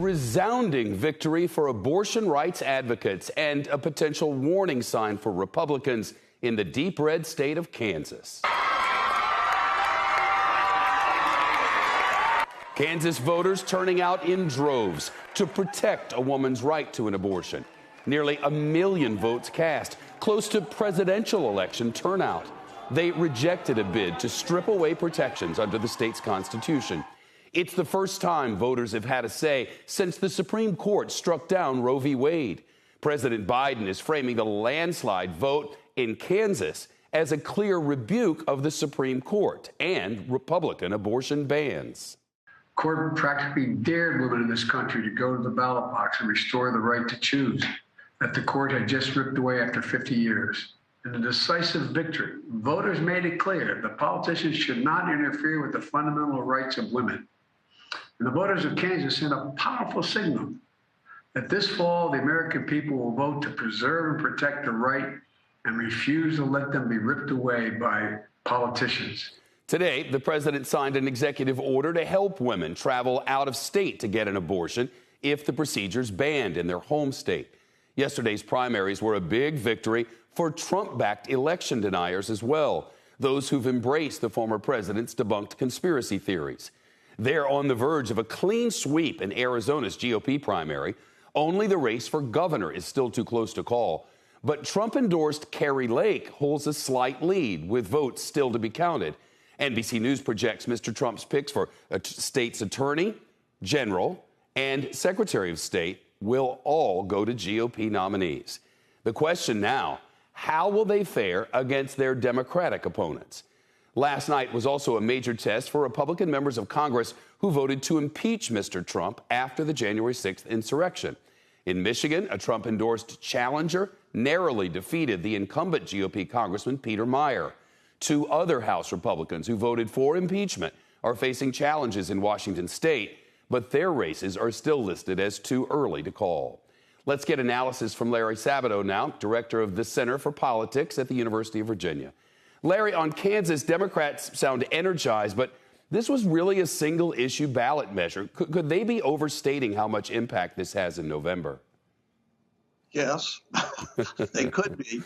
resounding victory for abortion rights advocates and a potential warning sign for Republicans in the deep red state of Kansas. Kansas voters turning out in droves to protect a woman's right to an abortion. Nearly 1 million votes cast, close to presidential election turnout. They rejected a bid to strip away protections under the state's constitution. It's the first time voters have had a say since the Supreme Court struck down Roe v. Wade. President Biden is framing the landslide vote in Kansas as a clear rebuke of the Supreme Court and Republican abortion bans. Court practically dared women in this country to go to the ballot box and restore the right to choose that the court had just ripped away after 50 years. In a decisive victory, voters made it clear that politicians should not interfere with the fundamental rights of women. And the voters of Kansas sent a powerful signal that this fall the American people will vote to preserve and protect the right and refuse to let them be ripped away by politicians. Today, the president signed an executive order to help women travel out of state to get an abortion if the procedure's banned in their home state. Yesterday's primaries were a big victory for Trump-backed election deniers as well, those who've embraced the former president's debunked conspiracy theories. They're on the verge of a clean sweep in Arizona's GOP primary. Only the race for governor is still too close to call. But Trump-endorsed Kari Lake holds a slight lead, with votes still to be counted. NBC News projects Mr. Trump's picks for a state's attorney, general, and secretary of state will all go to GOP nominees. The question now, how will they fare against their Democratic opponents? Last night was also a major test for Republican members of Congress who voted to impeach Mr. Trump after the January 6th insurrection. In Michigan, a Trump-endorsed challenger narrowly defeated the incumbent GOP Congressman Peter Meijer. Two other House Republicans who voted for impeachment are facing challenges in Washington state, but their races are still listed as too early to call. Let's get analysis from Larry Sabato now, director of the Center for Politics at the University of Virginia. Larry, on Kansas, Democrats sound energized, but this was really a single-issue ballot measure. Could they be overstating how much impact this has in November? Yes, they could be.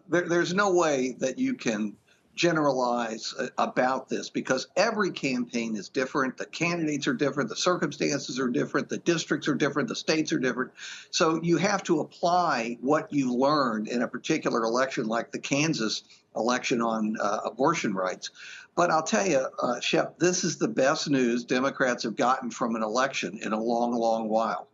There's no way that you can generalize about this because every campaign is different. The candidates are different. The circumstances are different. The districts are different. The states are different. So you have to apply what you learned in a particular election like the Kansas election on abortion rights. But I'll tell you, Shep, this is the best news Democrats have gotten from an election in a long, long while.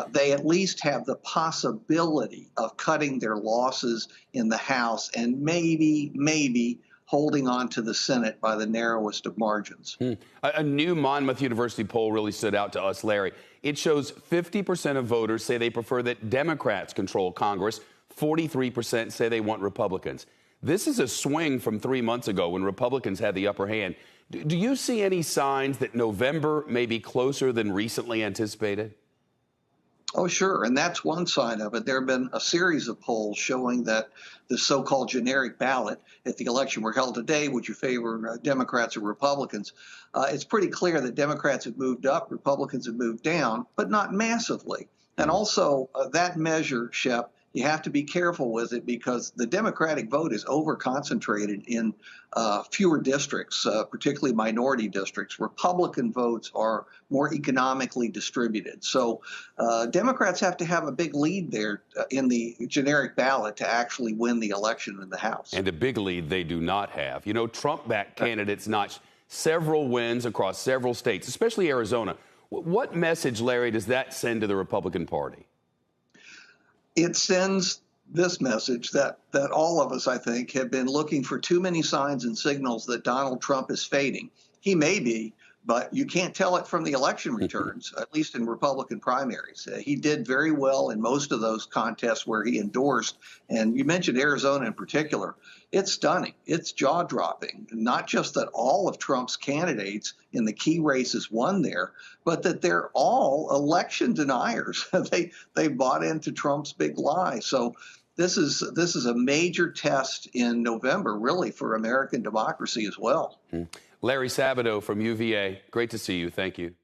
They at least have the possibility of cutting their losses in the House and maybe holding on to the Senate by the narrowest of margins. A new Monmouth University poll really stood out to us, Larry. It shows 50% of voters say they prefer that Democrats control Congress. 43% say they want Republicans. This is a swing from 3 months ago when Republicans had the upper hand. Do you see any signs that November may be closer than recently anticipated? Oh, sure. And that's one side of it. There have been a series of polls showing that the so-called generic ballot, if the election were held today, would you favor Democrats or Republicans? It's pretty clear that Democrats have moved up, Republicans have moved down, but not massively. And also that measure, Shep, you have to be careful with it because the Democratic vote is over-concentrated in fewer districts, particularly minority districts. Republican votes are more economically distributed. So Democrats have to have a big lead there in the generic ballot to actually win the election in the House. And a big lead they do not have. You know, Trump-backed candidates notched several wins across several states, especially Arizona. What message, Larry, does that send to the Republican Party? It sends this message that all of us, I think, have been looking for too many signs and signals that Donald Trump is fading. He may be, but you can't tell it from the election returns, at least in Republican primaries. He did very well in most of those contests where he endorsed. And you mentioned Arizona in particular. It's stunning. It's jaw-dropping. Not just that all of Trump's candidates in the key races won there, but that they're all election deniers. They bought into Trump's big lie. So this is a major test in November, really, for American democracy as well. Larry Sabato from UVA, great to see you. Thank you.